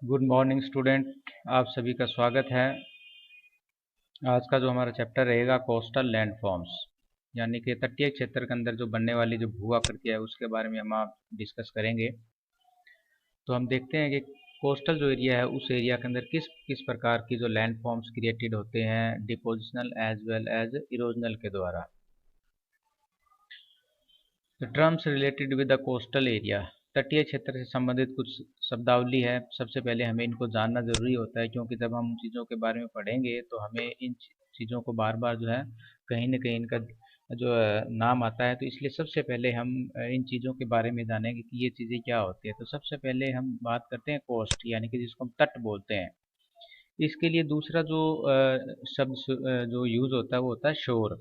Good morning student. आप सभी का स्वागत है। आज का जो हमारा चैप्टर रहेगा कोस्टल लैंडफॉर्म्स, यानी कि तटीय क्षेत्र के अंदर जो बनने वाली जो भू आकृति है उसके बारे में हम आप डिस्कस करेंगे। तो हम देखते हैं कि कोस्टल जो एरिया है उस एरिया के अंदर किस किस प्रकार की जो लैंडफॉर्म्स क्रिएटेड होते हैं depositional as well as erosional के द्वारा। The terms related with the coastal area, तटीय क्षेत्र से संबंधित कुछ शब्दावली है। सबसे पहले हमें इनको जानना ज़रूरी होता है, क्योंकि जब हम चीज़ों के बारे में पढ़ेंगे तो हमें इन चीज़ों को बार बार जो है कहीं न कहीं इनका जो नाम आता है। तो इसलिए सबसे पहले हम इन चीज़ों के बारे में जानेंगे कि ये चीज़ें क्या होती है। तो सबसे पहले हम बात करते हैं कोस्ट, यानी कि जिसको हम तट बोलते हैं। इसके लिए दूसरा जो जो यूज़ होता है वो होता है शोर।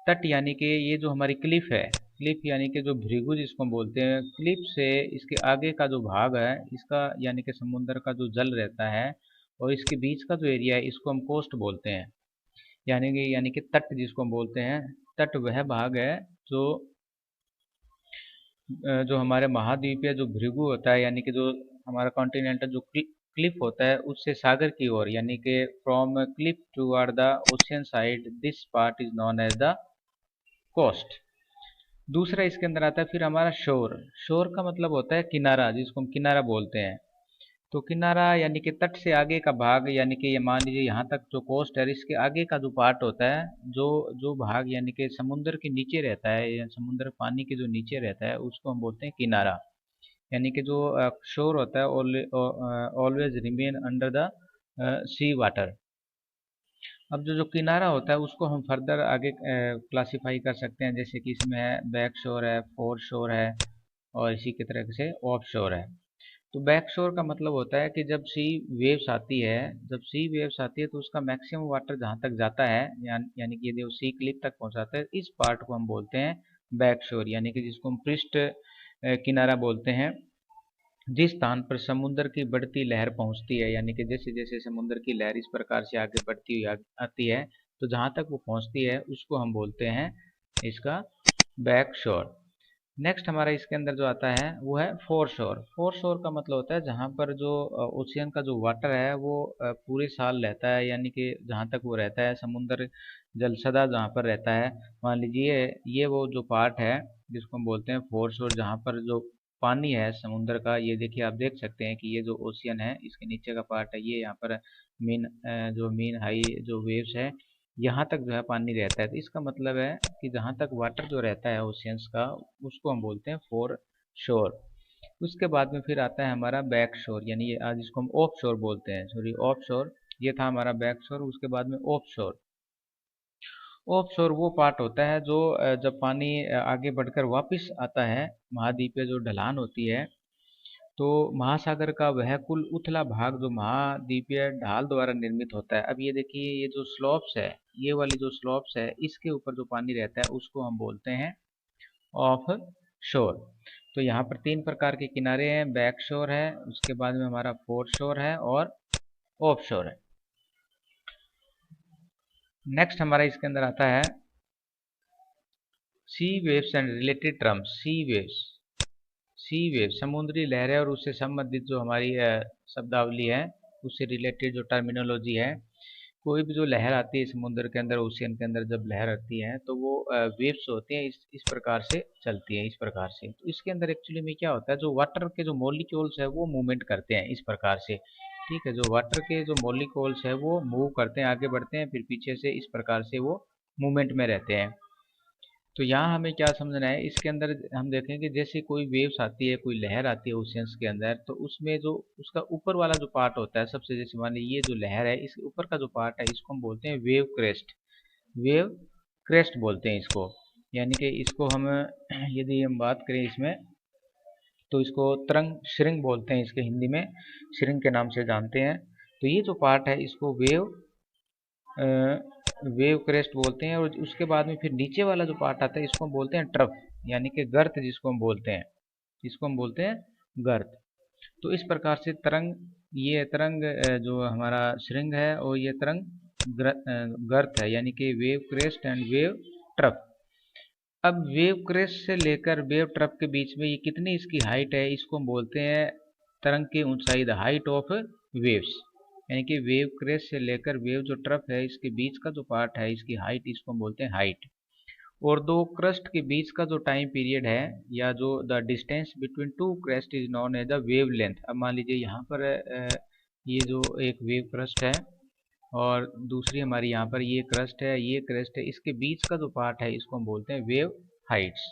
तट यानी कि ये जो हमारी क्लिफ है, क्लिफ यानी कि जो भृगु जिसको हम बोलते हैं, क्लिफ से इसके आगे का जो भाग है इसका यानी कि समुद्र का जो जल रहता है और इसके बीच का जो एरिया है इसको हम कोस्ट बोलते हैं। यानी कि तट जिसको हम बोलते हैं, तट वह भाग है जो जो हमारे महाद्वीपीय जो भृगु होता है, यानी कि जो हमारा कॉन्टिनेंटल जो क्लिफ होता है उससे सागर की ओर, यानी कि from cliff toward the ocean side, this part is known as the coast. दूसरा इसके अंदर आता है फिर हमारा शोर। शोर का मतलब होता है किनारा, जिसको हम किनारा बोलते हैं। तो किनारा यानी कि तट से आगे का भाग, यानी कि ये मान लीजिए यहाँ तक जो कोस्ट है, इसके आगे का जो पार्ट होता है, जो जो भाग यानी कि समुद्र के नीचे रहता है या समुद्र पानी के जो नीचे रहता है उसको हम बोलते हैं किनारा। यानी कि जो शोर होता है always remain under the sea water. अब जो जो किनारा होता है उसको हम फर्दर आगे क्लासिफाई कर सकते हैं, जैसे कि इसमें है बैक शोर है, फोर शोर है और इसी के तरह से ऑफ शोर है। तो बैक शोर का मतलब होता है कि जब सी वेव्स आती है, जब सी वेव्स आती है तो उसका मैक्सिमम वाटर जहाँ तक जाता है, यानी कि यदि वो सी क्लिप तक पहुँचाता है, इस पार्ट को हम बोलते हैं बैक शोर, यानी कि जिसको हम पृष्ठ किनारा बोलते हैं। जिस स्थान पर समुद्र की बढ़ती लहर पहुंचती है, यानी कि जैसे जैसे समुद्र की लहर इस प्रकार से आगे बढ़ती हुई आती है, तो जहां तक वो पहुंचती है उसको हम बोलते हैं इसका बैक शोर। नेक्स्ट हमारा इसके अंदर जो आता है वो है फोर शोर। फोर शोर का मतलब होता है जहां पर जो ओशियन का जो वाटर है वो पूरे साल रहता है, यानी कि जहां तक वो रहता है समुद्र जल सदा जहां पर रहता है। मान लीजिए ये वो जो पार्ट है जिसको हम बोलते हैं फोर शोर, जहां पर जो पानी है समुद्र का, ये देखिए आप देख सकते हैं कि ये जो ओशियन है इसके नीचे का पार्ट है, ये यहाँ पर मीन हाई जो वेव्स है यहाँ तक जो है पानी रहता है। तो इसका मतलब है कि जहाँ तक वाटर जो रहता है ओशियंस का उसको हम बोलते हैं फोर शोर। उसके बाद में फिर आता है हमारा बैक शोर, यानी ये आज इसको हम ऑफ शोर बोलते हैं, सॉरी ऑफ शोर। ये था हमारा बैक शोर। उसके बाद में ऑफ शोर। ऑफ शोर वो पार्ट होता है जो जब पानी आगे बढ़कर वापस आता है, महाद्वीपीय जो ढलान होती है, तो महासागर का वह कुल उथला भाग जो महाद्वीपीय ढाल द्वारा निर्मित होता है। अब ये देखिए ये जो स्लोप्स है, ये वाली जो स्लोप्स है इसके ऊपर जो पानी रहता है उसको हम बोलते हैं ऑफ शोर। तो यहाँ पर तीन प्रकार के किनारे हैं, बैक शोर है, उसके बाद में हमारा फोर शोर है और ऑफ शोर है। नेक्स्ट हमारा इसके अंदर आता है sea waves and related terms. Sea wave समुद्री लहरें और उससे संबंधित जो हमारी शब्दावली है, उससे रिलेटेड जो टर्मिनोलॉजी है। कोई भी जो लहर आती है समुद्र के अंदर, ओशियन के अंदर जब लहर आती है तो वो वेव्स होती हैं, इस प्रकार से चलती है, इस प्रकार से। तो इसके अंदर एक्चुअली में क्या होता है, जो वाटर के जो मॉलिक्यूल्स है वो मूवमेंट करते हैं इस प्रकार से। ठीक है, जो वाटर के जो मॉलिक्यूल्स है वो मूव करते हैं, आगे बढ़ते हैं, फिर पीछे से इस प्रकार से वो मूवमेंट में रहते हैं। तो यहाँ हमें क्या समझना है, इसके अंदर हम देखेंगे जैसे कोई वेव्स आती है, कोई लहर आती है ओशियंस के अंदर, तो उसमें जो उसका ऊपर वाला जो पार्ट होता है सबसे, जैसे मान लीजिए ये जो लहर है इसके ऊपर का जो पार्ट है इसको हम बोलते हैं वेव क्रेस्ट। वेव क्रेस्ट बोलते हैं इसको। यानी कि इसको हम यदि हम बात करें इसमें, तो इसको तरंग श्रृंग बोलते हैं, इसके हिंदी में श्रृंग के नाम से जानते हैं। तो ये जो पार्ट है इसको वेव क्रेस्ट बोलते हैं। और उसके बाद में फिर नीचे वाला जो पार्ट आता है इसको हम बोलते हैं ट्रफ, यानी कि गर्त जिसको हम बोलते हैं, इसको हम बोलते हैं गर्त। तो इस प्रकार से तरंग, ये तरंग जो हमारा श्रृंग है और ये तरंग गर्त है, यानी कि wave crest and wave trough. अब वेव क्रेस्ट से लेकर वेव ट्रफ के बीच में ये कितनी इसकी हाइट है इसको हम बोलते हैं तरंग की ऊंचाई, द हाइट ऑफ वेव्स, यानी कि वेव क्रेस्ट से लेकर वेव जो ट्रफ है इसके बीच का जो पार्ट है इसकी हाइट, इसको हम बोलते हैं हाइट। और दो क्रस्ट के बीच का जो टाइम पीरियड है या जो the distance between two crest is known as the wave length. अब मान लीजिए यहाँ पर ये जो एक वेव क्रस्ट है और दूसरी हमारी यहाँ पर ये क्रस्ट है, ये क्रेस्ट है, इसके बीच का जो पार्ट है इसको हम बोलते हैं वेव हाइट्स।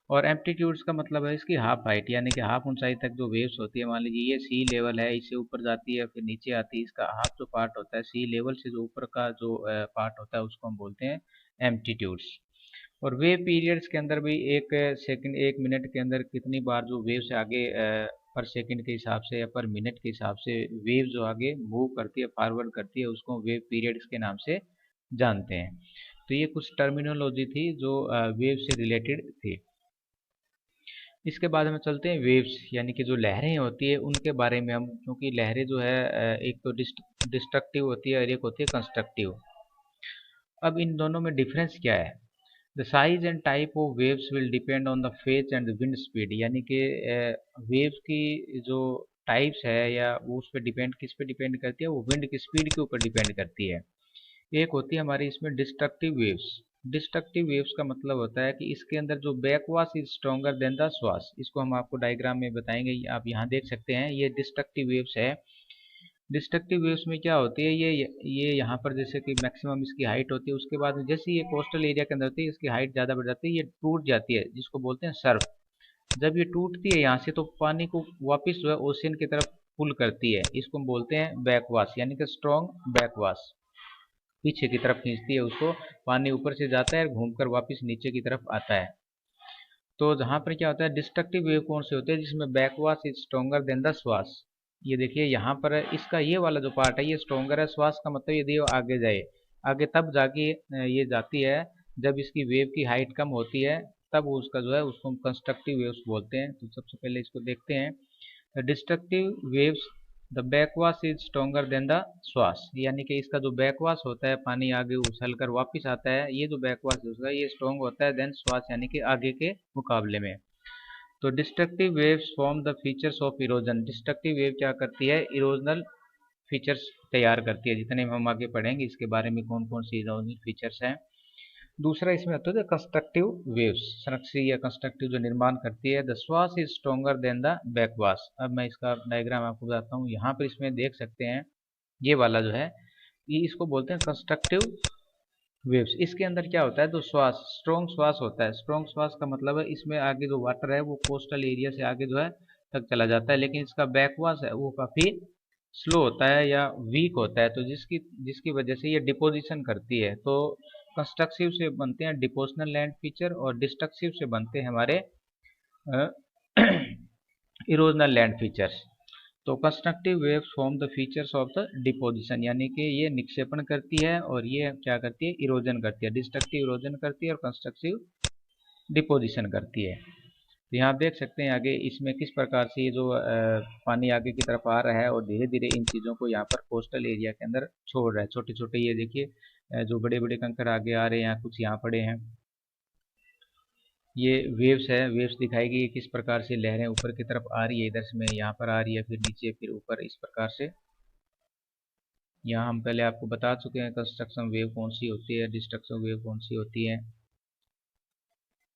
और एम्पलीट्यूड्स का मतलब है इसकी हाफ हाइट, यानी कि हाफ ऊंचाई तक जो वेव्स होती है। मान लीजिए ये सी लेवल है, इससे ऊपर जाती है फिर नीचे आती है, इसका हाफ जो पार्ट होता है सी लेवल से जो ऊपर का जो पार्ट होता है उसको हम बोलते हैं एम्पलीट्यूड्स। और वेव पीरियड्स के अंदर भी एक सेकंड, एक मिनट के अंदर कितनी बार जो वेव से आगे पर सेकंड के हिसाब से या पर मिनट के हिसाब से वेव जो आगे मूव करती है, फॉरवर्ड करती है, उसको वेव पीरियड्स के नाम से जानते हैं। तो ये कुछ टर्मिनोलॉजी थी जो वेव से रिलेटेड थी। इसके बाद हम चलते हैं वेव्स, यानी कि जो लहरें होती है उनके बारे में हम, क्योंकि लहरें जो है एक तो डिस्ट्रक्टिव होती है और एक होती है कंस्ट्रक्टिव। अब इन दोनों में डिफरेंस क्या है? The size and type of waves will depend on the phase and the wind speed, यानी कि वेव्स की जो टाइप्स है या वो उस पर डिपेंड, किस पे डिपेंड करती है, वो विंड की स्पीड के ऊपर डिपेंड करती है। एक होती है हमारी इसमें डिस्ट्रक्टिव वेव्स। डिस्ट्रक्टिव वेव्स का मतलब होता है कि इसके अंदर जो बैकवाश इज स्ट्रॉन्गर देन द स्वाश। इसको हम आपको डायग्राम में बताएंगे, आप यहाँ देख सकते हैं ये डिस्ट्रक्टिव वेव्स है। डिस्ट्रक्टिव वेव्स में क्या होती है, ये यहाँ पर जैसे कि मैक्सिमम इसकी हाइट होती है, उसके बाद में जैसे ये कोस्टल एरिया के अंदर होती है इसकी हाइट ज़्यादा बढ़ जाती है, ये टूट जाती है, जिसको बोलते हैं सर्फ। जब ये टूटती है यहाँ से तो पानी को वापस जो है ओशियन की तरफ पुल करती है, इसको हम बोलते हैं बैकवाश, यानी कि स्ट्रॉन्ग बैकवाश। पीछे की तरफ खींचती है उसको, पानी ऊपर से जाता है और घूमकर वापस नीचे की तरफ आता है। तो जहाँ पर क्या होता है, डिस्ट्रक्टिव वेव कौन से होते हैं, जिसमें बैकवाश इज स्ट्रॉन्गर देन द स्वाश। ये देखिए यहाँ पर इसका ये वाला जो पार्ट है ये स्ट्रॉन्गर है, स्वाश का मतलब यदि वो आगे जाए, आगे तब जाके ये जाती है जब इसकी वेव की हाइट कम होती है, तब उसका जो है उसको हम कंस्ट्रक्टिव वेव्स बोलते हैं। तो सबसे पहले इसको देखते हैं। Destructive waves, the backwash is stronger than the swash, यानी कि इसका जो बैकवाश होता है, पानी आगे उछल कर वापिस आता है, ये जो बैकवाश है ये स्ट्रॉन्ग होता है देन स्वाश, यानी कि आगे के मुकाबले में। तो destructive waves form the features of erosion. Destructive wave क्या करती है, इरोजनल फीचर्स तैयार करती है। जितने हम आगे पढ़ेंगे इसके बारे में कौन कौन सी इरोजनल फीचर्स हैं। दूसरा इसमें आता है कंस्ट्रक्टिव वेव्स, संरक्षी या कंस्ट्रक्टिव जो निर्माण करती है। The swash is stronger than the backwash. अब मैं इसका डायग्राम आपको बताता हूँ, यहाँ पर इसमें देख सकते हैं ये वाला जो है ये इसको बोलते हैं कंस्ट्रक्टिव वेव्स। इसके अंदर क्या होता है, तो श्वास, स्ट्रॉन्ग श्वास होता है। स्ट्रॉन्ग श्वास का मतलब है इसमें आगे जो वाटर है वो कोस्टल एरिया से आगे जो है तक चला जाता है, लेकिन इसका बैकवाश है वो काफी स्लो होता है या वीक होता है, तो जिसकी जिसकी वजह से ये डिपोजिशन करती है। तो कंस्ट्रक्टिव से बनते हैं डिपोजिशनल लैंड फीचर और डिस्ट्रक्टिव से बनते हैं हमारे इरोजनल लैंड फीचर्स। तो constructive waves form the features of the deposition, यानी कि ये निक्षेपण करती है और ये क्या करती है, इरोजन करती है। डिस्ट्रक्टिव इरोजन करती है और कंस्ट्रक्टिव डिपोजिशन करती है। तो यहाँ आप देख सकते हैं आगे इसमें किस प्रकार से ये जो पानी आगे की तरफ आ रहा है और धीरे धीरे इन चीज़ों को यहाँ पर कोस्टल एरिया के अंदर छोड़ रहा है। छोटे छोटे ये देखिए जो बड़े बड़े कंकर आगे आ रहे हैं, यहाँ कुछ यहाँ पड़े हैं, ये वेव्स है। वेव्स दिखाएगी किस प्रकार से लहरें ऊपर की तरफ आ रही है, इधर से में यहाँ पर आ रही है, फिर नीचे, फिर ऊपर, इस प्रकार से। यहाँ हम पहले आपको बता चुके हैं कंस्ट्रक्शन वेव कौन सी होती है, डिस्ट्रक्शन वेव कौन सी होती है।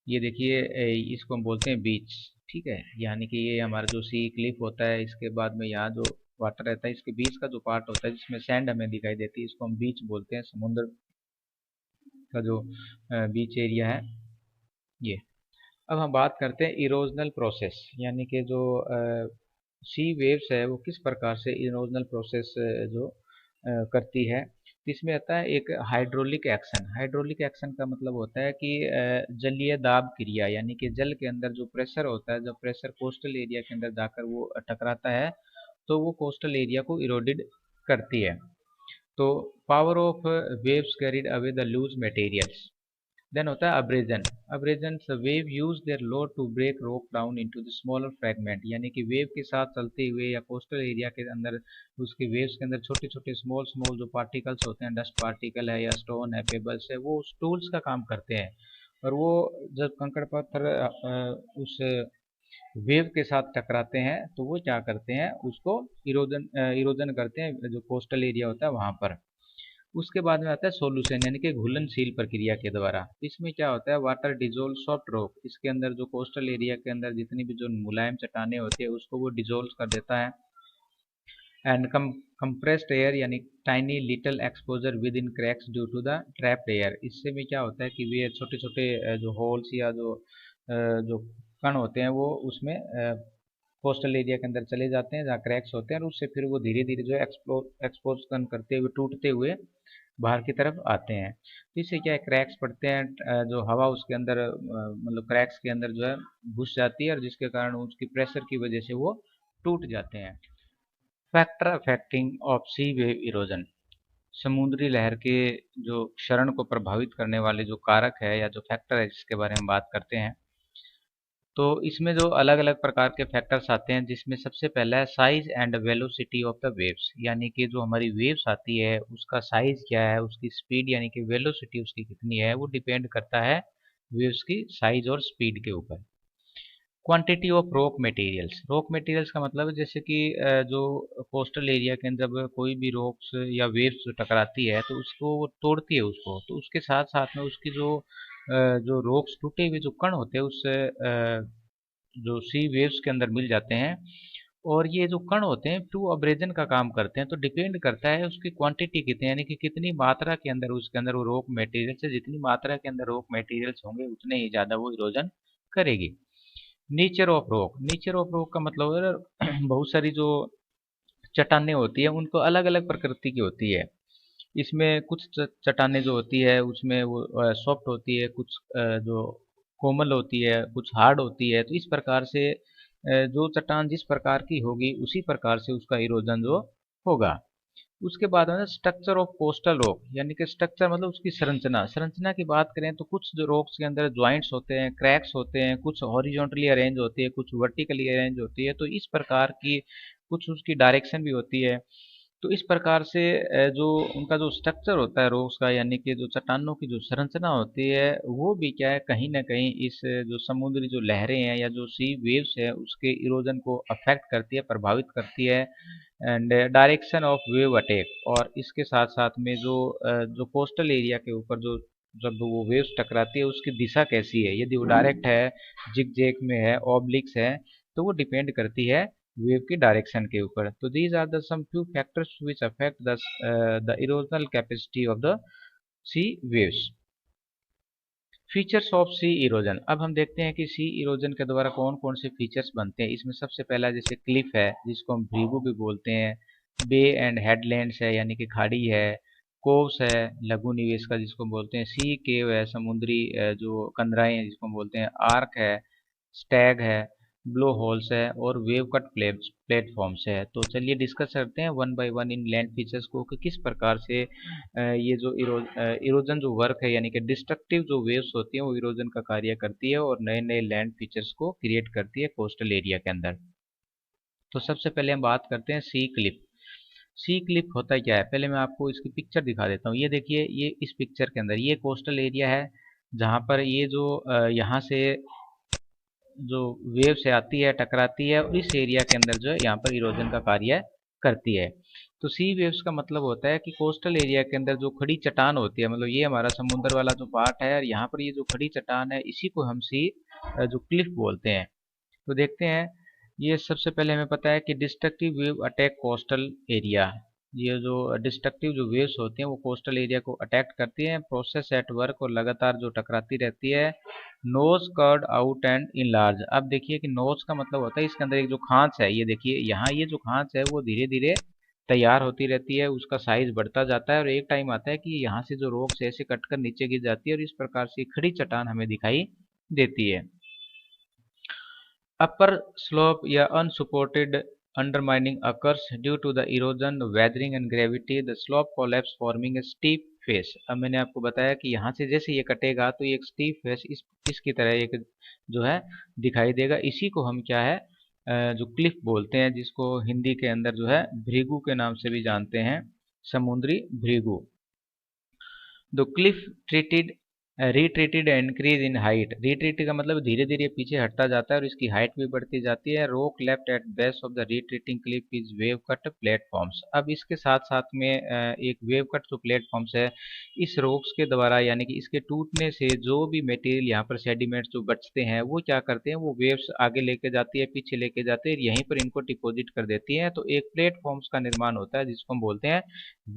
ये देखिए इसको हम बोलते हैं बीच, ठीक है, यानी कि ये हमारा जो सी क्लिफ होता है, इसके बाद में यहाँ जो वाटर रहता है इसके बीच का जो पार्ट होता है जिसमें सैंड हमें दिखाई देती है, इसको हम बीच बोलते हैं। समुद्र का जो बीच एरिया है ये। अब हम बात करते हैं इरोजनल प्रोसेस, यानी कि जो सी वेव्स है वो किस प्रकार से इरोजनल प्रोसेस जो करती है। इसमें आता है एक हाइड्रोलिक एक्शन। हाइड्रोलिक एक्शन का मतलब होता है कि जलीय दाब क्रिया, यानी कि जल के अंदर जो प्रेशर होता है, जब प्रेशर कोस्टल एरिया के अंदर जाकर वो टकराता है तो वो कोस्टल एरिया को इरोडेड करती है। तो power of waves carried away the loose materials. Then होता है abrasion. Abrasion, wave use their load to break rock down into the smaller fragment, यानी कि वेव के साथ चलते हुए या कोस्टल एरिया के अंदर उसके वेव्स के अंदर छोटे छोटे स्मॉल स्मॉल जो पार्टिकल्स होते हैं, डस्ट पार्टिकल है या स्टोन है, पेबल्स है, वो उस टूल्स का काम करते हैं। और वो जब कंकड़ पत्थर उस वेव के साथ टकराते हैं तो वो क्या करते हैं, उसको इरोजन करते हैं जो कोस्टल एरिया होता है वहां पर। उसके बाद में आता है सोल्यूशन यानी कि घुलनशील प्रक्रिया के द्वारा। इसमें क्या होता है, वाटर डिजोल्व सॉफ्ट रॉक, इसके अंदर जो कोस्टल एरिया के अंदर जितनी भी जो मुलायम चट्टानें होती है उसको वो डिजोल्व कर देता है। एंड कंप्रेस्ड एयर यानी tiny little exposure within cracks due to the trapped air, इससे में क्या होता है कि वे छोटे छोटे जो होल्स या जो कण होते हैं वो उसमें कोस्टल एरिया के अंदर चले जाते हैं जहाँ क्रैक्स होते हैं, और उससे फिर वो धीरे धीरे जो एक्सपोजन करते हुए टूटते हुए बाहर की तरफ आते हैं। तो इससे क्या है, क्रैक्स पड़ते हैं, जो हवा उसके अंदर मतलब क्रैक्स के अंदर जो है घुस जाती है, और जिसके कारण उसकी प्रेशर की वजह से वो टूट जाते हैं। Factor affecting of sea wave erosion, समुद्री लहर के जो क्षरण को प्रभावित करने वाले जो कारक है या जो फैक्टर है जिसके बारे में बात करते हैं, तो इसमें जो अलग अलग प्रकार के फैक्टर्स आते हैं जिसमें सबसे पहला है size and velocity of the waves, यानी कि जो हमारी वेव्स आती है उसका साइज क्या है, उसकी स्पीड यानी कि वेलोसिटी उसकी कितनी है, वो डिपेंड करता है वेव्स की साइज और स्पीड के ऊपर। Quantity of rock materials, rock materials का मतलब है जैसे कि जो कोस्टल एरिया के अंदर जब कोई भी रॉक्स या वेव्स टकराती है तो उसको वो तोड़ती है उसको, तो उसके साथ साथ में उसकी जो रॉक्स टूटे हुए जो कण होते हैं उससे जो सी वेव्स के अंदर मिल जाते हैं, और ये जो कण होते हैं टू अब्रेजन का काम करते हैं। तो डिपेंड करता है उसकी क्वांटिटी कितनी, यानी कि कितनी मात्रा के अंदर उसके अंदर वो रॉक मटेरियल्स है, जितनी मात्रा के अंदर रॉक मटेरियल्स होंगे उतने ही ज़्यादा वो इरोजन करेगी। Nature of rock, nature of rock का मतलब है बहुत सारी जो चट्टानें होती है उनको अलग अलग प्रकृति की होती है। इसमें कुछ चट्टानें जो होती है उसमें वो सॉफ्ट होती है, कुछ जो कोमल होती है, कुछ हार्ड होती है। तो इस प्रकार से जो चट्टान जिस प्रकार की होगी उसी प्रकार से उसका इरोजन जो होगा। उसके बाद है स्ट्रक्चर ऑफ कोस्टल रॉक, यानी कि स्ट्रक्चर मतलब उसकी संरचना, संरचना की बात करें तो कुछ जो रॉक्स के अंदर ज्वाइंट्स होते हैं, क्रैक्स होते हैं, कुछ हॉरिजॉन्टली अरेंज होती है, कुछ वर्टिकली अरेंज होती है, तो इस प्रकार की कुछ उसकी डायरेक्शन भी होती है। तो इस प्रकार से जो उनका जो स्ट्रक्चर होता है रॉक्स का, यानी कि जो चट्टानों की जो संरचना होती है वो भी क्या है कहीं ना कहीं इस जो समुद्री जो लहरें हैं या जो सी वेव्स है उसके इरोजन को अफेक्ट करती है, प्रभावित करती है। And direction of wave attack, और इसके साथ साथ में जो कोस्टल एरिया के ऊपर जो जब वो वेव्स टकराती है उसकी दिशा कैसी है, यदि वो डायरेक्ट है, जिगजैग में है, ऑब्लिक्स है, तो वो डिपेंड करती है वेव की डायरेक्शन के ऊपर। तो these are the some few factors which affect the erosional capacity of the sea waves. Features of sea erosion, अब हम देखते हैं कि सी इरोजन के द्वारा कौन कौन से फीचर्स बनते हैं। इसमें सबसे पहला जैसे क्लिफ है जिसको हम भृगु भी बोलते हैं, बे एंड हेडलैंड्स है यानी कि खाड़ी है, कोव्स है लघु निवेश का जिसको बोलते हैं, सी केव है समुद्री जो कंदराएं हैं जिसको हम बोलते हैं, आर्क है, स्टैग है, ब्लो होल्स है, और वेव कट प्लेटफॉर्म्स है। तो चलिए डिस्कस करते हैं one by one in land features को कि किस प्रकार से ये जो इरोजन जो वर्क है यानी कि डिस्ट्रक्टिव जो वेव्स होती हैं वो इरोजन का कार्य करती है और नए नए लैंड फीचर्स को क्रिएट करती है कोस्टल एरिया के अंदर। तो सबसे पहले हम बात करते हैं सी क्लिप। सी क्लिप होता क्या है, पहले मैं आपको इसकी पिक्चर दिखा देता हूँ। ये देखिए, ये इस पिक्चर के अंदर ये कोस्टल एरिया है जहाँ पर ये जो यहाँ से जो वेव से आती है टकराती है और इस एरिया के अंदर जो है यहाँ पर इरोजन का कार्य करती है। तो सी वेव्स का मतलब होता है कि कोस्टल एरिया के अंदर जो खड़ी चट्टान होती है, मतलब ये हमारा समुद्र वाला जो पार्ट है और यहाँ पर ये जो खड़ी चट्टान है इसी को हम सी जो क्लिफ बोलते हैं। तो देखते हैं, ये सबसे पहले हमें पता है कि destructive wave attack coastal area, ये जो डिस्ट्रक्टिव जो वेव्स होती हैं वो कोस्टल एरिया को अटैक करती हैं, प्रोसेस एट वर्क और लगातार जो टकराती रहती है। Notches carved out and enlarge, अब देखिए कि नोज का मतलब होता है इसके अंदर एक जो खांच है, ये देखिए यहाँ ये जो खांच है वो धीरे धीरे तैयार होती रहती है, उसका साइज बढ़ता जाता है और एक टाइम आता है कि यहाँ से जो रोक से ऐसे कटकर नीचे गिर जाती है और इस प्रकार से खड़ी चट्टान हमें दिखाई देती है। Upper slope या unsupported undermining occurs due to the erosion, weathering and gravity. The slope collapse forming a steep face. अब मैंने आपको बताया कि यहाँ से जैसे ये कटेगा तो ये एक स्टीप फेस इसकी तरह एक जो है दिखाई देगा। इसी को हम क्या है जो क्लिफ बोलते हैं, जिसको हिंदी के अंदर जो है भृगु के नाम से भी जानते हैं, समुद्री Bhrigu. The cliff treated retreated increase in height. Retreat का मतलब धीरे धीरे पीछे हटता जाता है और इसकी हाइट भी बढ़ती जाती है। Rock left eight base of the retreating Cliff is wave cut platforms. अब इसके साथ साथ में एक वेव कट जो प्लेटफॉर्म्स है, इस रॉक्स के द्वारा यानी कि इसके टूटने से जो भी मटेरियल यहाँ पर सेडिमेंट्स जो बचते हैं वो क्या करते हैं, वो वेव्स आगे लेके जाती है, पीछे लेके जाते हैं, यहीं पर इनको डिपॉजिट कर देती है। तो एक प्लेटफॉर्म्स का निर्माण होता है जिसको हम बोलते हैं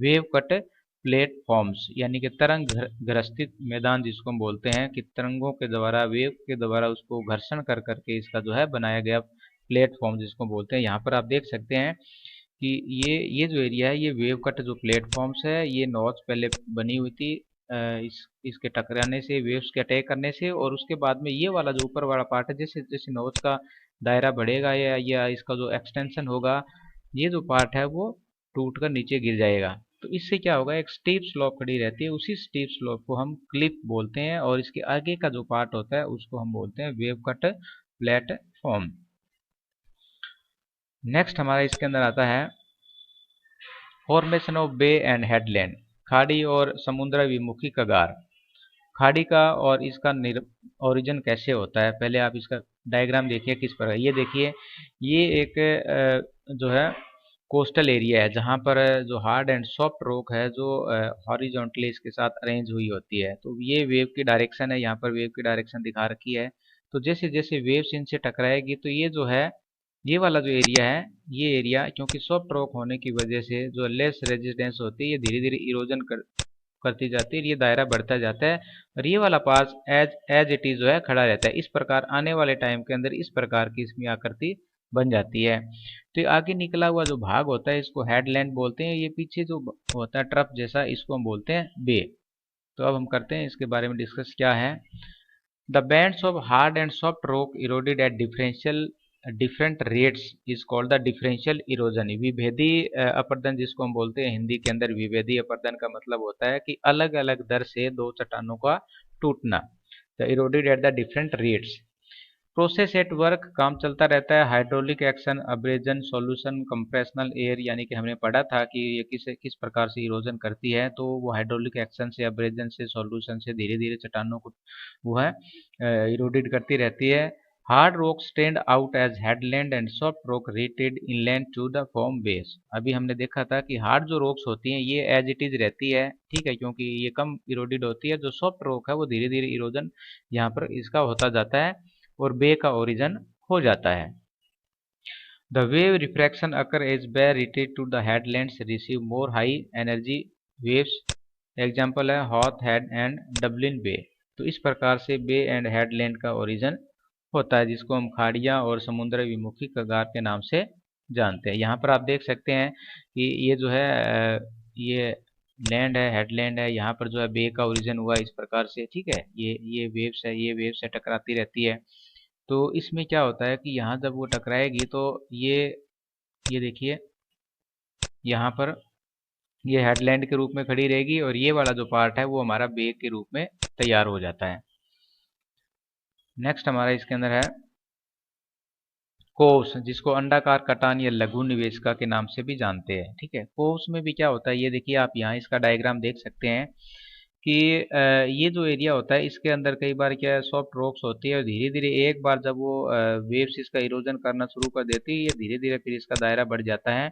वेव कट प्लेटफॉर्म्स, यानी कि तरंग ग्रस्तित मैदान जिसको हम बोलते हैं, कि तरंगों के द्वारा, वेव के द्वारा उसको घर्षण कर करके इसका जो है बनाया गया प्लेटफॉर्म जिसको बोलते हैं। यहाँ पर आप देख सकते हैं कि ये जो एरिया है, ये वेव कट जो प्लेटफॉर्म्स है, ये नॉच पहले बनी हुई थी इसके टकराने से, वेव्स के अटैक करने से, और उसके बाद में ये वाला जो ऊपर वाला पार्ट है, जैसे जैसे नॉच का दायरा बढ़ेगा या इसका जो एक्सटेंशन होगा, ये जो पार्ट है वो टूट कर नीचे गिर जाएगा। तो इससे क्या होगा, एक स्टीप स्लोप खड़ी रहती है, उसी स्टीप स्लोप को हम क्लिप बोलते हैं, और इसके आगे का जो पार्ट होता है उसको हम बोलते हैं वेव कट प्लेटफॉर्म। नेक्स्ट हमारा इसके अंदर आता है formation of bay and headland, खाड़ी और समुद्राभिमुखी कगार। खाड़ी का और इसका ओरिजिन कैसे होता है, पहले आप इसका डायग्राम देखिए किस प्रकार। ये देखिए, ये एक जो है कोस्टल एरिया है जहाँ पर जो हार्ड एंड सॉफ्ट रॉक है जो हॉरिजॉन्टली इसके साथ अरेंज हुई होती है। तो ये वेव की डायरेक्शन है, यहाँ पर वेव की डायरेक्शन दिखा रखी है। तो जैसे जैसे वेव्स इनसे टकराएगी तो ये जो है, ये वाला जो एरिया है, ये एरिया क्योंकि सॉफ्ट रॉक होने की वजह से जो लेस रेजिस्टेंस होती है, ये धीरे धीरे इरोजन करती जाती है, ये दायरा बढ़ता जाता है, और ये वाला पास एज एज इट इज जो है खड़ा रहता है। इस प्रकार आने वाले टाइम के अंदर इस प्रकार की इसमें आकृति बन जाती है। तो ये आगे निकला हुआ जो भाग होता है इसको हेडलैंड बोलते हैं, ये पीछे जो होता है ट्रफ जैसा, इसको हम बोलते हैं बे। तो अब हम करते हैं इसके बारे में डिस्कस क्या है। The bands of hard and soft rock eroded at differential different rates is called the differential erosion. विभेदी अपरदन जिसको हम बोलते हैं हिंदी के अंदर, विभेदी अपरदन का मतलब होता है कि अलग अलग दर से दो चट्टानों का टूटना। The eroded at the different rates, process at work, काम चलता रहता है। Hydraulic action, abrasion, solution, compressional air, यानी कि हमने पढ़ा था कि ये किस किस प्रकार से इरोजन करती है। तो वो हाइड्रोलिक एक्शन से, अब्रेजन से, सॉल्यूशन से धीरे धीरे चट्टानों को वो है इरोडेड करती रहती है। Hard rock stand out as headland and soft rock rated inland to the form bays. अभी हमने देखा था कि हार्ड जो रॉक्स होती हैं ये एज इट इज रहती है, ठीक है, क्योंकि ये कम इरोडेड होती है। जो सॉफ्ट रॉक है वो धीरे धीरे इरोजन यहाँ पर इसका होता जाता है और बे का ओरिजिन हो जाता है। The wave refraction occur as bay retreat to the headlands receive more high energy waves. Example है Howth Head and Dublin Bay. तो इस प्रकार से बे एंड हेडलैंड का ओरिजिन होता है, जिसको हम खाड़ियाँ और समुद्र विमुखी कगार के नाम से जानते हैं। यहाँ पर आप देख सकते हैं कि ये जो है ये लैंड है, हेडलैंड है, यहाँ पर जो है बे का ओरिजिन हुआ इस प्रकार से, ठीक है। ये वेव्स है, ये वेव्स से टकराती रहती है। तो इसमें क्या होता है कि यहाँ जब वो टकराएगी तो ये देखिए, यहाँ पर ये हेडलैंड के रूप में खड़ी रहेगी और ये वाला जो पार्ट है वो हमारा बे के रूप में तैयार हो जाता है। नेक्स्ट हमारा इसके अंदर है कोव्स, जिसको अंडाकार कटान या लघु निवेशिका के नाम से भी जानते हैं, ठीक है। कोव्स में भी क्या होता है, ये देखिए आप यहाँ इसका डायग्राम देख सकते हैं कि ये जो एरिया होता है इसके अंदर कई बार क्या है, सॉफ्ट रॉक्स होती है और धीरे धीरे एक बार जब वो वेव्स इसका इरोजन करना शुरू कर देती है, ये धीरे धीरे फिर इसका दायरा बढ़ जाता है।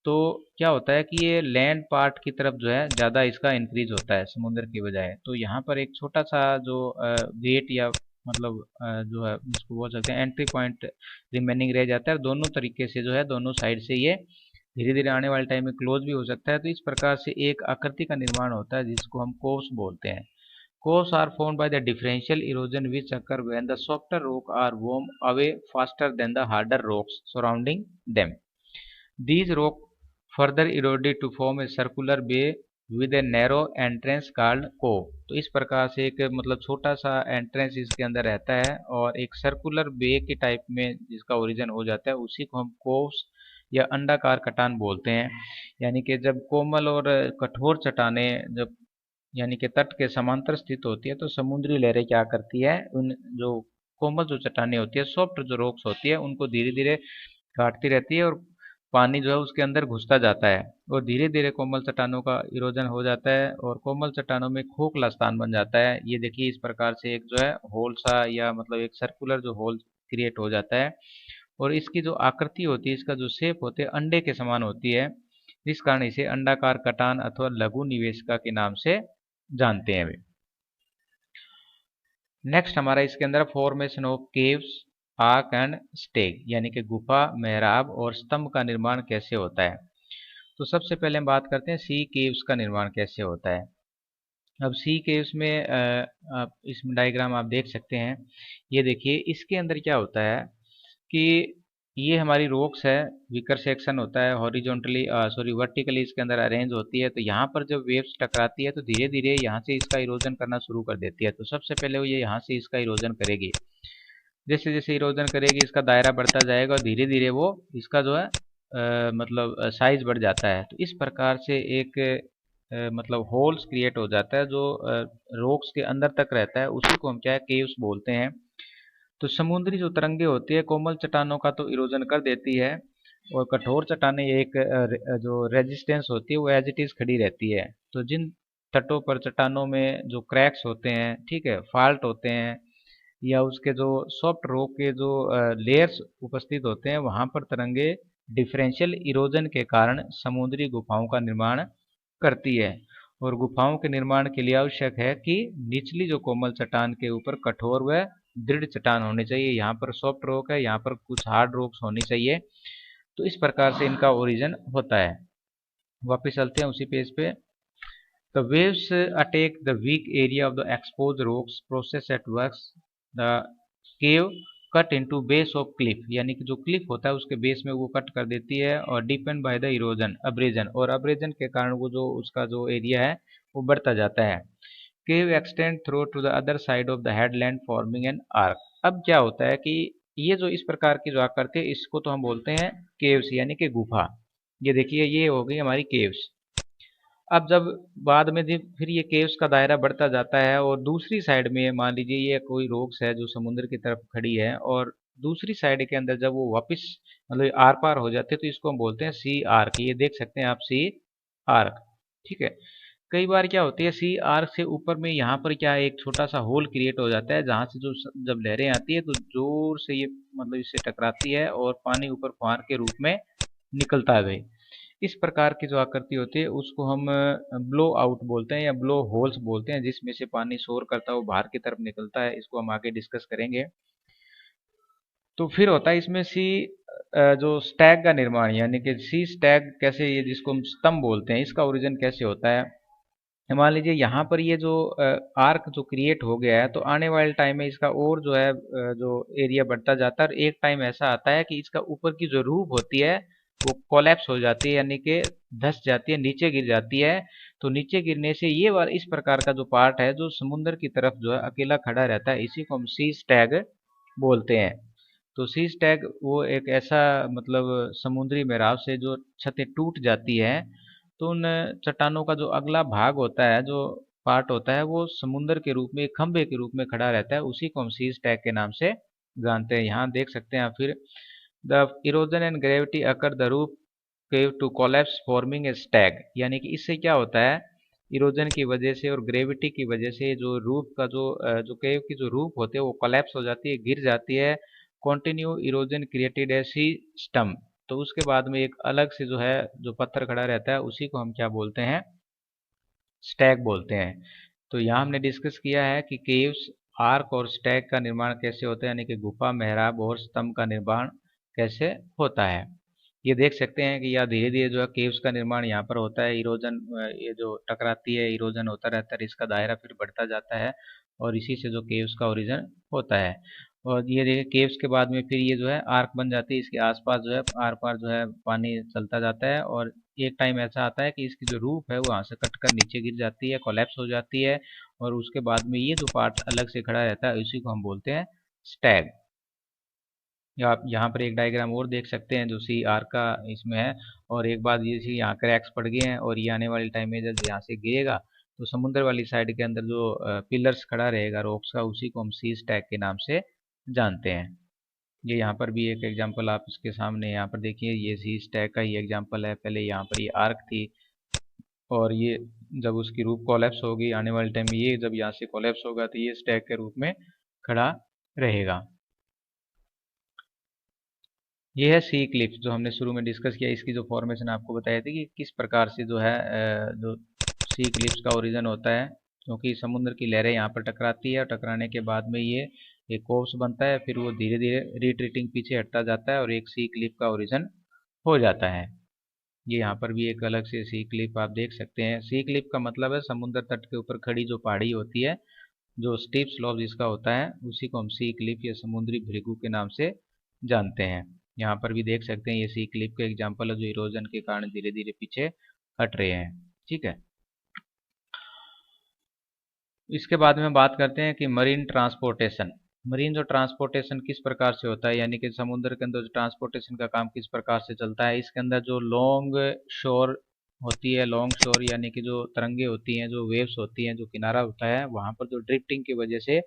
तो क्या होता है कि ये लैंड पार्ट की तरफ जो है ज़्यादा इसका इंक्रीज होता है समुद्र की बजाय। तो यहाँ पर एक छोटा सा जो गेट या मतलब जो है इसको बोल सकते हैं एंट्री पॉइंट रिमेनिंग रह जाता है, और दोनों तरीके से जो है दोनों साइड से ये धीरे धीरे आने वाले टाइम में क्लोज भी हो सकता है। तो इस प्रकार से एक आकृति का निर्माण होता है जिसको हम कोव्स बोलते हैं। कोव्स are formed by the differential erosion which occur when the softer rock are worn away faster than the harder rocks surrounding them. These rocks further eroded to form a circular bay with a narrow entrance called cove. तो इस प्रकार से एक मतलब छोटा सा entrance इसके अंदर रहता है और एक सर्कुलर बे के टाइप में जिसका ओरिजिन हो जाता है, उसी को हम कोव्स या अंडाकार कटान बोलते हैं। यानी कि जब कोमल और कठोर चट्टाने जब यानी कि तट के समांतर स्थित होती है तो समुद्री लहरें क्या करती है, उन जो कोमल जो चट्टानें होती है, सॉफ्ट जो रॉक्स होती है, उनको धीरे धीरे काटती रहती है और पानी जो है उसके अंदर घुसता जाता है और धीरे धीरे कोमल चट्टानों का इरोजन हो जाता है और कोमल चट्टानों में खोखला स्थान बन जाता है। ये देखिए इस प्रकार से एक जो है होल सा या मतलब एक सर्कुलर जो होल क्रिएट हो जाता है और इसकी जो आकृति होती है, इसका जो शेप होती है अंडे के समान होती है, जिस कारण इसे अंडाकार कटान अथवा लघु निवेशिका के नाम से जानते हैं। नेक्स्ट हमारा इसके अंदर formation of caves, arc and स्टेग, यानी कि गुफा, मेहराब और स्तंभ का निर्माण कैसे होता है। तो सबसे पहले हम बात करते हैं सी केव्स का निर्माण कैसे होता है। अब सी केव्स में आप इस डायग्राम आप देख सकते हैं। ये देखिए इसके अंदर क्या होता है कि ये हमारी रॉक्स है, विकर सेक्शन होता है, हॉरिजॉन्टली सॉरी वर्टिकली इसके अंदर अरेंज होती है। तो यहाँ पर जब वेव्स टकराती है तो धीरे धीरे यहाँ से इसका इरोजन करना शुरू कर देती है। तो सबसे पहले वो ये यहाँ से इसका इरोजन करेगी, जैसे जैसे इरोजन करेगी इसका दायरा बढ़ता जाएगा और धीरे धीरे वो इसका जो है मतलब साइज बढ़ जाता है। तो इस प्रकार से एक मतलब होल्स क्रिएट हो जाता है जो रॉक्स के अंदर तक रहता है, उसी को हम क्या है केव्स बोलते हैं। तो समुद्री जो तरंगे होती है कोमल चट्टानों का तो इरोजन कर देती है और कठोर चट्टानें एक जो रेजिस्टेंस होती है वो एज इट इज खड़ी रहती है। तो जिन तटों पर चट्टानों में जो क्रैक्स होते हैं, ठीक है, फॉल्ट होते हैं या उसके जो सॉफ्ट रॉक के जो लेयर्स उपस्थित होते हैं, वहां पर तरंगे डिफरेंशियल इरोजन के कारण समुद्री गुफाओं का निर्माण करती है। और गुफाओं के निर्माण के लिए आवश्यक है कि निचली जो कोमल चट्टान के ऊपर कठोर व दृढ़ चट्टान होनी चाहिए। यहाँ पर सॉफ्ट रॉक है, यहाँ पर कुछ हार्ड रॉक्स होनी चाहिए। तो इस प्रकार से इनका ओरिजिन होता है। वापिस चलते हैं उसी पेज पे। The waves attack the weak area of the exposed rocks process at works the cave cut into base of cliff, यानी कि जो क्लिफ होता है उसके बेस में वो कट कर देती है और depend by the erosion abrasion, और अब्रेजन के कारण वो जो उसका जो एरिया है वो बढ़ता जाता है। Cave extend through to the other side of the headland forming an arch. अब क्या होता है कि ये जो इस प्रकार की जो आकृति है इसको तो हम बोलते हैं केव्स यानी कि गुफा। ये देखिए ये हो गई हमारी केव्स। अब जब बाद में फिर ये केव्स का दायरा बढ़ता जाता है और दूसरी साइड में मान लीजिए ये कोई रॉक्स है जो समुद्र की तरफ खड़ी है और दूसरी साइड के अंदर जब वो वापस मतलब आर पार हो जाते हैं तो इसको हम बोलते हैं सी आर्क। ये देख सकते हैं आप सी आर्क, ठीक है। कई बार क्या होती है सी आर्क से ऊपर में यहाँ पर क्या है, एक छोटा सा होल क्रिएट हो जाता है जहाँ से जो जब लहरें आती है तो जोर से ये मतलब इससे टकराती है और पानी ऊपर फुहार के रूप में निकलता है। इस प्रकार की जो आकृति होती है उसको हम ब्लो आउट बोलते हैं या ब्लो होल्स बोलते हैं, जिसमें से पानी शोर करता है वो बाहर की तरफ निकलता है। इसको हम आगे डिस्कस करेंगे। तो फिर होता है इसमें सी जो स्टैग का निर्माण, यानी कि सी स्टैग कैसे, ये जिसको हम स्तंभ बोलते हैं, इसका ओरिजिन कैसे होता है। मान लीजिए यहाँ पर ये जो आर्क जो क्रिएट हो गया है तो आने वाले टाइम में इसका और जो है जो एरिया बढ़ता जाता है और एक टाइम ऐसा आता है कि इसका ऊपर की जो रूफ होती है वो कोलैप्स हो जाती है, यानी कि धंस जाती है, नीचे गिर जाती है। तो नीचे गिरने से ये वाला इस प्रकार का जो पार्ट है जो समुद्र की तरफ जो है अकेला खड़ा रहता है, इसी को हम सी स्टैग बोलते हैं। तो सी स्टैग वो एक ऐसा मतलब समुद्री मेराव से जो छतें टूट जाती है तो उन चट्टानों का जो अगला भाग होता है, जो पार्ट होता है, वो समुद्र के रूप में एक खंभे के रूप में खड़ा रहता है, उसी को हम सी स्टैग के नाम से जानते हैं। यहाँ देख सकते हैं आप फिर the erosion and gravity occur the roof cave to collapse forming a stack, यानी कि इससे क्या होता है इरोजन की वजह से और ग्रेविटी की वजह से जो रूफ का जो केव की जो रूफ होती है वो कोलैप्स हो जाती है, गिर जाती है। Continue erosion created a sea stump, तो उसके बाद में एक अलग से जो है जो पत्थर खड़ा रहता है उसी को हम क्या बोलते हैं स्टैग बोलते हैं। तो यहाँ हमने डिस्कस किया है कि केव्स, आर्क और स्टैग का निर्माण कैसे होता है, यानी कि गुफा, मेहराब और स्तंभ का निर्माण कैसे होता है। ये देख सकते हैं कि यह धीरे धीरे जो है केव्स का निर्माण यहाँ पर होता है। इरोजन ये जो टकराती है इरोजन होता रहता है, इसका दायरा फिर बढ़ता जाता है और इसी से जो केव्स का ओरिजिन होता है। और ये देखिए केव्स के बाद में फिर ये जो है आर्क बन जाती है, इसके आसपास जो है आर पार जो है पानी चलता जाता है और एक टाइम ऐसा आता है कि इसकी जो रूफ है वो यहाँ से कटकर नीचे गिर जाती है, कोलैप्स हो जाती है और उसके बाद में ये जो पार्ट अलग से खड़ा रहता है उसी को हम बोलते हैं स्टैग। या आप यहाँ पर एक डायग्राम और देख सकते हैं जो सी आर का इसमें है। और एक बात ये सी यहाँ क्रैक्स पड़ गए हैं और ये आने वाले टाइम में जब यहाँ से गिरेगा तो समुद्र वाली साइड के अंदर जो पिलर्स खड़ा रहेगा रॉक्स का, उसी को हम सी स्टैग के नाम से जानते हैं। ये यहाँ पर भी एक एग्जांपल आप इसके सामने यहाँ पर देखिए, ये सी स्टैक का ही एग्जांपल है। पहले यहाँ पर ये आर्क थी, और ये जब उसकी रूफ कोलैप्स होगी आने वाले टाइम में, ये जब यहाँ से कोलैप्स होगा तो ये स्टैक के रूप में खड़ा रहेगा। ये है सी क्लिप्स जो हमने शुरू में डिस्कस किया। इसकी जो फॉर्मेशन आपको बताई थी कि किस प्रकार से जो है जो सी क्लिप्स का ओरिजिन होता है, क्योंकि समुद्र की लहरें यहाँ पर टकराती है, और टकराने के बाद में ये एक कोर्स बनता है, फिर वो धीरे धीरे रिट्रीटिंग पीछे हटता जाता है और एक सी क्लिप का ओरिजिन हो जाता है। ये यहाँ पर भी एक अलग से सी क्लिप आप देख सकते हैं। सी क्लिप का मतलब है समुद्र तट के ऊपर खड़ी जो पहाड़ी होती है, जो स्टीप स्लोप जिसका होता है, उसी को हम सी क्लिप या समुद्री भृगु के नाम से जानते हैं। यहाँ पर भी देख सकते हैं ये सी क्लिप का एग्जाम्पल है, जो इरोजन के कारण धीरे धीरे पीछे हट रहे हैं। ठीक है, इसके बाद में बात करते हैं कि मरीन ट्रांसपोर्टेशन। मरीन जो ट्रांसपोर्टेशन किस प्रकार से होता है, यानी कि समुद्र के अंदर जो ट्रांसपोर्टेशन का काम किस प्रकार से चलता है। इसके अंदर जो लॉन्ग शोर होती है, लॉन्ग शोर यानी कि जो तरंगे होती हैं, जो वेव्स होती हैं, जो किनारा होता है, वहां पर जो ड्रिफ्टिंग की वजह से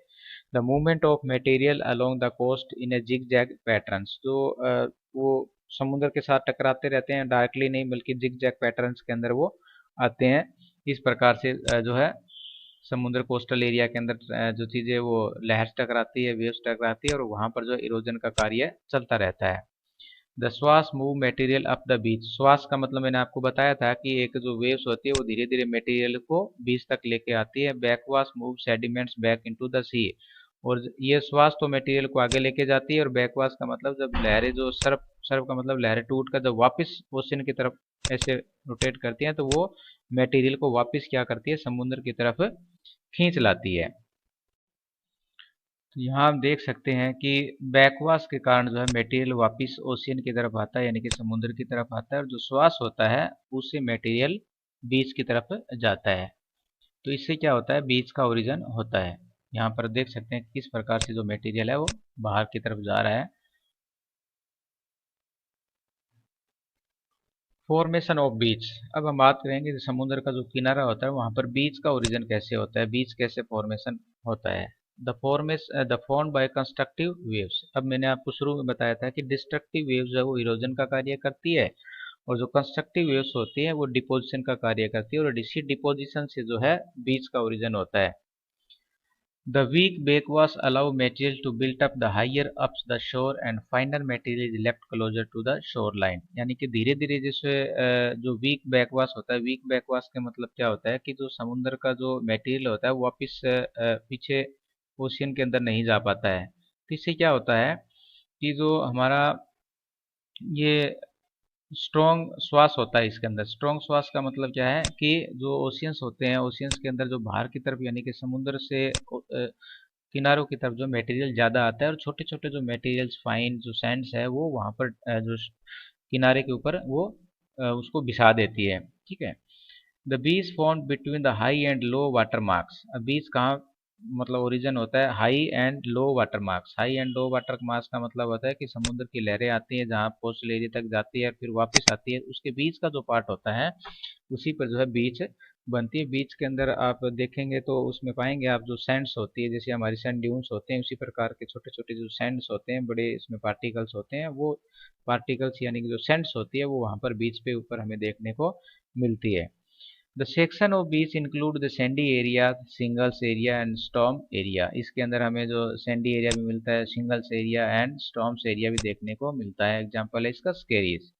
the movement of material along the coast in a zigzag patterns, जो वो समुद्र के साथ टकराते रहते हैं, डायरेक्टली नहीं बल्कि जिग जैग पैटर्न्स के अंदर वो आते हैं। इस प्रकार से जो है समुद्र कोस्टल एरिया के अंदर जो चीज़ें वो लहर टकराती है, वेव्स टकराती है, और वहाँ पर जो इरोजन का कार्य चलता रहता है। द स्वास move material up the beach. स्वास का मतलब मैंने आपको बताया था कि एक जो वेव्स होती है वो धीरे धीरे मटेरियल को बीच तक लेके आती है। Backwash move sediments back into the sea. और ये स्वास तो मटेरियल को आगे लेके जाती है, और बैकवास का मतलब जब लहरें जो सर्फ, सर्फ का मतलब लहरें टूट कर जब वापस ओशन की तरफ ऐसे रोटेट करती हैं, तो वो मटेरियल को वापस क्या करती है, समुद्र की तरफ खींच लाती है। तो यहाँ हम देख सकते हैं कि बैकवाश के कारण जो है मटेरियल वापस ओशियन की तरफ आता है, यानी कि समुद्र की तरफ आता है, और जो श्वास होता है उससे मटेरियल बीच की तरफ जाता है। तो इससे क्या होता है, बीच का ओरिजिन होता है। यहाँ पर देख सकते हैं किस प्रकार से जो मटेरियल है वो बाहर की तरफ जा रहा है। फॉर्मेशन ऑफ बीच। अब हम बात करेंगे कि समुद्र का जो किनारा होता है वहां पर बीच का ओरिजिन कैसे होता है, बीच कैसे फॉर्मेशन होता है। The form by constructive waves. अब मैंने आपको शुरू में बताया था कि डिस्ट्रक्टिव वेव्स है वो इरोजन का कार्य करती है, और जो कंस्ट्रक्टिव वेव्स होती है वो डिपोजिशन का कार्य करती है, और इसी डिपोजिशन से जो है बीच का ओरिजिन होता है। The weak backwash allow material to build up the higher ups the shore and finer material is left closer to the shoreline। यानी कि धीरे धीरे जैसे जो वीक बैकवाश होता है, वीक बैकवाश का मतलब क्या होता है कि जो समुद्र का जो मटेरियल होता है वो वापस पीछे ओशियन के अंदर नहीं जा पाता है। तो इससे क्या होता है कि जो हमारा ये स्ट्रॉन्ग श्वास होता है, इसके अंदर स्ट्रॉन्ग श्वास का मतलब क्या है कि जो ओशियंस होते हैं, ओशियंस के अंदर जो बाहर की तरफ यानी कि समुद्र से किनारों की तरफ जो मटेरियल ज़्यादा आता है, और छोटे छोटे जो मटेरियल्स फाइन जो सैंड्स है वो वहाँ पर जो किनारे के ऊपर वो उसको बिछा देती है। ठीक है, the beach form between the high and low water marks. अब बीच कहाँ मतलब ओरिजिन होता है, high and low water marks. High and low water marks का मतलब होता है कि समुद्र की लहरें आती हैं जहाँ कोस्टल एरिया तक जाती है फिर वापस आती है, उसके बीच का जो पार्ट होता है उसी पर जो है बीच बनती है। बीच के अंदर आप देखेंगे तो उसमें पाएंगे आप जो सैंड्स होती है, जैसे हमारी सैंड ड्यून्स होते हैं, उसी प्रकार के छोटे छोटे जो सैंड्स होते हैं, बड़े इसमें पार्टिकल्स होते हैं, वो पार्टिकल्स यानी कि जो सैंड्स होती है वो वहाँ पर बीच पे ऊपर हमें देखने को मिलती है। The section of beach include the Sandy area, singles area and storm area. इसके अंदर हमें जो सैंडी एरिया भी मिलता है, singles area and storms area भी देखने को मिलता है। एग्जांपल है इसका स्केरीज।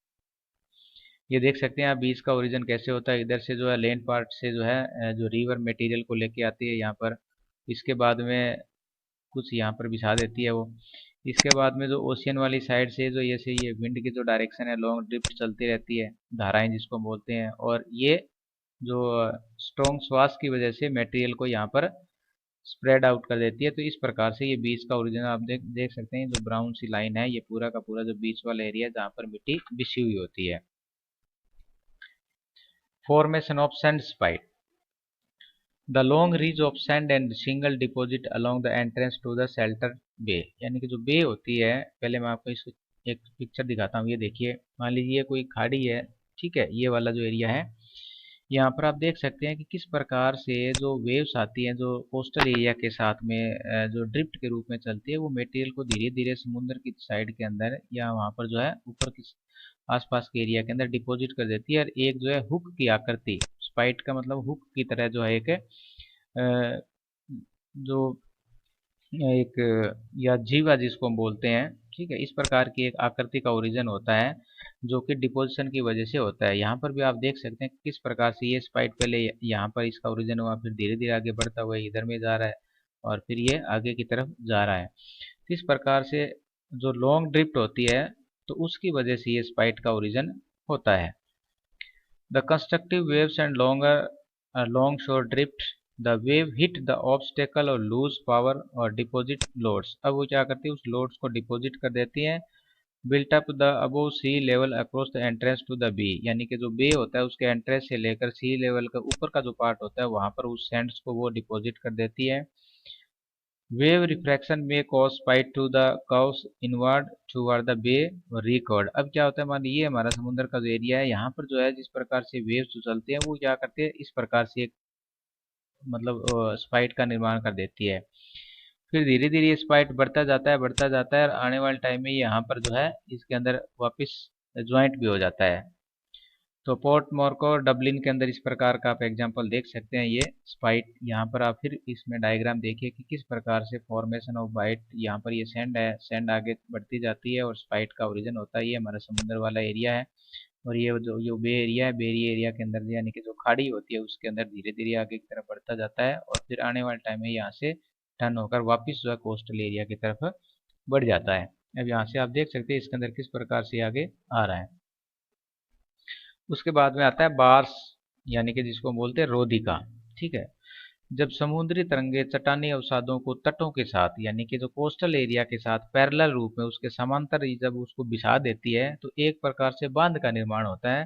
ये देख सकते हैं आप बीच का ओरिजिन कैसे होता है। इधर से जो है लैंड पार्ट से जो है जो रिवर मटेरियल को लेके आती है यहाँ पर, इसके बाद में कुछ यहाँ पर बिछा देती है वो। इसके बाद में जो ओशियन वाली साइड से जो जैसे ये विंड की जो डायरेक्शन है, लॉन्ग ड्रिफ्ट चलती रहती है, धाराएं जिसको बोलते हैं, और ये जो स्ट्रॉन्ग श्वास की वजह से मटेरियल को यहाँ पर स्प्रेड आउट कर देती है। तो इस प्रकार से ये बीच का ओरिजिन आप देख सकते हैं, जो ब्राउन सी लाइन है ये पूरा का पूरा जो बीच वाला एरिया जहाँ पर मिट्टी बिछी हुई होती है। Formation of sand spit. The long ridge of sand and shingle deposit along the entrance to the shelter bay. यानी कि जो बे होती है, पहले मैं आपको इसको एक पिक्चर दिखाता हूँ। ये देखिए, मान लीजिए कोई खाड़ी है, ठीक है, ये वाला जो एरिया है, यहाँ पर आप देख सकते हैं कि किस प्रकार से जो वेव्स आती हैं जो कोस्टल एरिया के साथ में जो ड्रिफ्ट के रूप में चलती है, वो मटेरियल को धीरे धीरे समुद्र की साइड के अंदर या वहाँ पर जो है ऊपर की आसपास के एरिया के अंदर डिपॉजिट कर देती है। और एक जो है हुक की आकृति, स्पाइट का मतलब हुक की तरह जो है एक जो एक या जीवा जिसको हम बोलते हैं, ठीक है, इस प्रकार की एक आकृति का ओरिजिन होता है जो कि डिपोजिशन की वजह से होता है। यहाँ पर भी आप देख सकते हैं कि किस प्रकार से ये स्पाइट पहले यहाँ पर इसका ओरिजिन हुआ, फिर धीरे धीरे आगे बढ़ता हुआ इधर में जा रहा है और फिर ये आगे की तरफ जा रहा है। तो इस प्रकार से जो लॉन्ग ड्रिफ्ट होती है तो उसकी वजह से ये स्पाइट का ओरिजिन होता है। The constructive waves and longer long shore drift, the wave hit the obstacle और lose power और deposit loads। अब वो क्या करती है, उस loads को deposit कर देती है। built up the above sea level across the entrance to the bay, यानी कि जो बे होता है उसके एंट्रेंस से लेकर सी लेवल का ऊपर का जो पार्ट होता है वहां पर उस सैंड्स को वो डिपॉजिट कर देती है। वेव रिफ्रैक्शन में cause spit to the curves inward toward the bay record. अब क्या होता है, मान लीजिए हमारा समुद्र का जो एरिया है, यहाँ पर जो है जिस प्रकार से वेव्स जो चलते हैं वो क्या करते हैं, इस प्रकार से एक मतलब स्पाइट का निर्माण कर देती है। फिर धीरे धीरे ये स्पाइट बढ़ता जाता है और आने वाले टाइम में यहाँ पर जो है इसके अंदर वापस ज्वाइंट भी हो जाता है। तो पोर्ट मॉर्को और डबलिन के अंदर इस प्रकार का आप एग्जांपल देख सकते हैं। ये स्पाइट यहाँ पर आप फिर इसमें डायग्राम देखिए कि किस प्रकार से फॉर्मेशन ऑफ बाइट, यहाँ पर ये सैंड है, सैंड आगे बढ़ती जाती है और स्पाइट का ओरिजिन होता है ये हमारा समुद्र वाला एरिया है। और ये जो बे एरिया है, बेरी एरिया के अंदर यानी कि जो खाड़ी होती है उसके अंदर धीरे धीरे आगे की तरफ बढ़ता जाता है और फिर आने वाले टाइम में यहाँ से टर्न होकर वापिस जो है कोस्टल एरिया की तरफ बढ़ जाता है। अब यहाँ से आप देख सकते हैं इसके अंदर किस प्रकार से आगे आ रहा है। उसके बाद में आता है बार्स, यानी कि जिसको हम बोलते हैं रोधिका। ठीक है, जब समुद्री तरंगे चट्टानी अवसादों को तटों के साथ यानी कि जो कोस्टल एरिया के साथ पैरेलल रूप में उसके समांतर जब उसको बिछा देती है तो एक प्रकार से बांध का निर्माण होता है।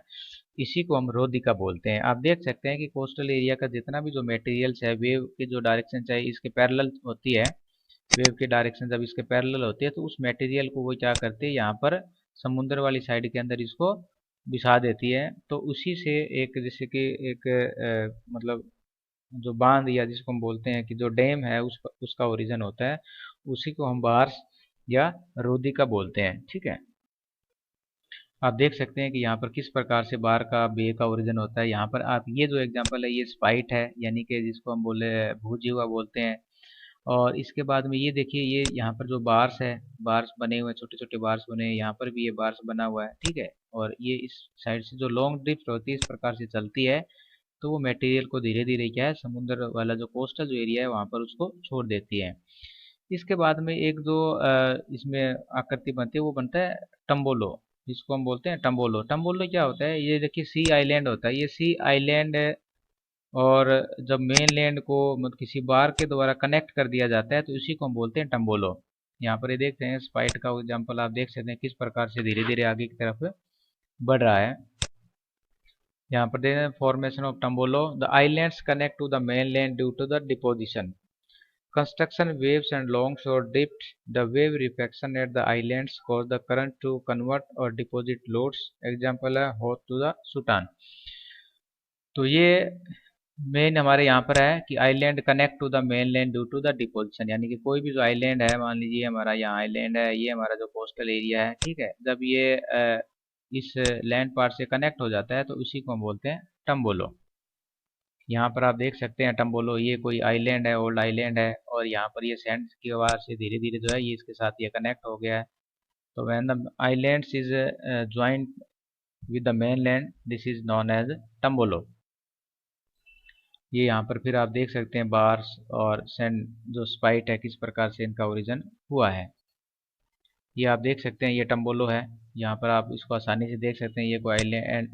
इसी को हम रोधिका बोलते हैं। आप देख सकते हैं कि कोस्टल एरिया का जितना भी जो मटेरियल्स है, वेव की जो डायरेक्शन चाहे इसके पैरेलल होती है, वेव की डायरेक्शन जब इसके पैरेलल होती है तो उस मटेरियल को वो क्या करती है, यहाँ पर समुद्र वाली साइड के अंदर इसको बिछा देती है। तो उसी से एक जैसे कि एक मतलब जो बांध या जिसको हम बोलते हैं कि जो डैम है उसका ओरिजिन होता है, उसी को हम बार्स या रोधिका बोलते हैं। ठीक है, आप देख सकते हैं कि यहाँ पर किस प्रकार से बार का बे का ओरिजिन होता है। यहाँ पर आप ये जो एग्जांपल है ये स्पाइट है, यानी कि जिसको हम बोले भूजीवा बोलते हैं। और इसके बाद में ये देखिए, ये यहाँ पर जो बार्स है, बार्स बने हुए छोटे छोटे बार्स बने हैं, यहाँ पर भी ये बार्स बना हुआ है। ठीक है, और ये इस साइड से जो लॉन्ग ड्रिफ्ट होती है इस प्रकार से चलती है तो वो मटेरियल को धीरे धीरे क्या है, समुद्र वाला जो कोस्टल जो एरिया है वहां पर उसको छोड़ देती है। इसके बाद में एक जो इसमें आकृति बनती है वो बनता है टम्बोलो, जिसको हम बोलते हैं टम्बोलो। टम्बोलो क्या होता है, ये देखिए सी आइलैंड होता है, ये सी आइलैंड और जब मेन लैंड को मतलब किसी बार के द्वारा कनेक्ट कर दिया जाता है तो इसी को हम बोलते हैं टम्बोलो। यहाँ पर ये देखते हैं स्पाइट का एग्जाम्पल आप देख सकते हैं किस प्रकार से धीरे धीरे आगे की तरफ बढ़ रहा है। यहाँ पर देखें formation of tombolo, the islands connect to the mainland due to the deposition construction waves and longshore drift. The wave refraction at the islands cause the current to convert or deposit loads, example है होथ to the सुटान। तो ये main हमारे यहाँ पर है कि island connect to the mainland due to the deposition, यानी कि कोई भी जो आइलैंड है, मान लीजिए हमारा यहाँ आइलैंड है, ये हमारा जो कोस्टल एरिया है, ठीक है, जब ये इस लैंड पार्ट से कनेक्ट हो जाता है तो उसी को हम बोलते हैं टम्बोलो। यहाँ पर आप देख सकते हैं टम्बोलो, ये कोई आइलैंड है, ओल्ड आइलैंड है, और यहाँ पर ये सैंड की वजह से धीरे धीरे जो है ये इसके साथ ये कनेक्ट हो गया है। तो when the islands is joint with the mainland, this is known as tombolo. ये यहाँ पर फिर आप देख सकते हैं बार्स और सैंड जो स्पाइट है किस प्रकार से इनका ओरिजिन हुआ है। ये आप देख सकते हैं ये टम्बोलो है, यहाँ पर आप इसको आसानी से देख सकते हैं, ये कोई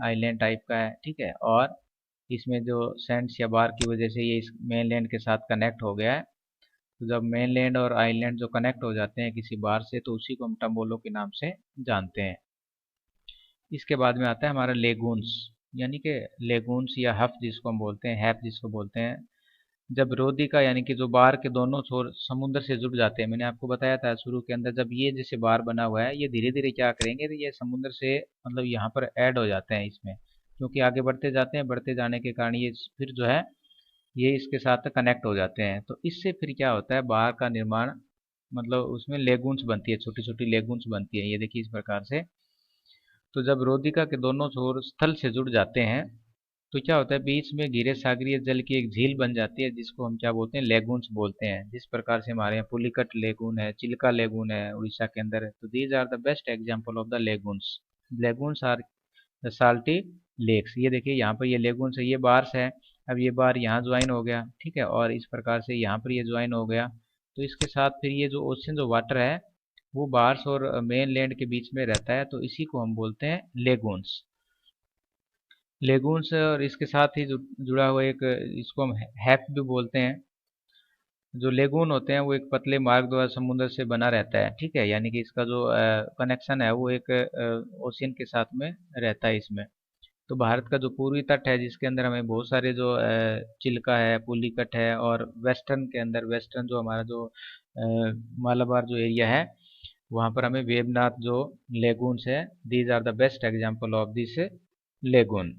आइलैंड टाइप का है। ठीक है, और इसमें जो सैंड्स या बार की वजह से ये इस मेन लैंड के साथ कनेक्ट हो गया है। तो जब मेन लैंड और आइलैंड जो कनेक्ट हो जाते हैं किसी बार से तो उसी को हम टम्बोलो के नाम से जानते हैं। इसके बाद में आता है हमारा लेगून्स, यानी कि लेगून्स या हफ जिसको हम बोलते हैं, हैप जिसको बोलते हैं। जब रोधिका यानी कि जो बार के दोनों छोर समुद्र से जुड़ जाते हैं, मैंने आपको बताया था शुरू के अंदर, जब ये जैसे बार बना हुआ है ये धीरे धीरे क्या करेंगे तो ये समुद्र से मतलब यहाँ पर ऐड हो जाते हैं इसमें, क्योंकि आगे बढ़ते जाते हैं, बढ़ते जाने के कारण ये फिर जो है ये इसके साथ कनेक्ट हो जाते हैं। तो इससे फिर क्या होता है, बाहर का निर्माण, मतलब उसमें लेगून्स बनती है, छोटी छोटी लेगून्स बनती है, ये देखिए इस प्रकार से। तो जब रोधिका के दोनों छोर स्थल से जुड़ जाते हैं तो क्या होता है, बीच में गीरे सागरीय जल की एक झील बन जाती है, जिसको हम क्या बोलते हैं, लेगून्स बोलते हैं। जिस प्रकार से हमारे यहाँ पुलिकट लेगून है, चिल्का लेगून है उड़ीसा के अंदर, तो these are the best example of the lagoons. Lagoons are the salty lakes. ये देखिए यहाँ पर ये लेगून्स है, ये बार्स है। अब ये बार यहाँ ज्वाइन हो गया, ठीक है, और इस प्रकार से यहाँ पर ये ज्वाइन हो गया। तो इसके साथ फिर ये जो ओशन जो वाटर है वो बार्स और मेन लैंड के बीच में रहता है, तो इसी को हम बोलते हैं लेगून्स। लेगून्स और इसके साथ ही जुड़ा हुआ एक, इसको हम हैप भी बोलते हैं। जो लेगून होते हैं वो एक पतले मार्ग द्वारा समुद्र से बना रहता है, ठीक है, यानी कि इसका जो कनेक्शन है वो एक ओशियन के साथ में रहता है इसमें। तो भारत का जो पूर्वी तट है जिसके अंदर हमें बहुत सारे जो चिल्का है, पुलिकट है, और वेस्टर्न के अंदर, वेस्टर्न जो हमारा जो मालाबार जो एरिया है वहाँ पर हमें वेवनाथ जो लेगून्स है, these are the best example of this lagoon.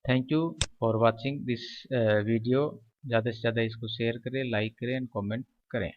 Thank you for watching this video. ज़्यादा से ज़्यादा इसको शेयर करें, लाइक करें एंड कमेंट करें।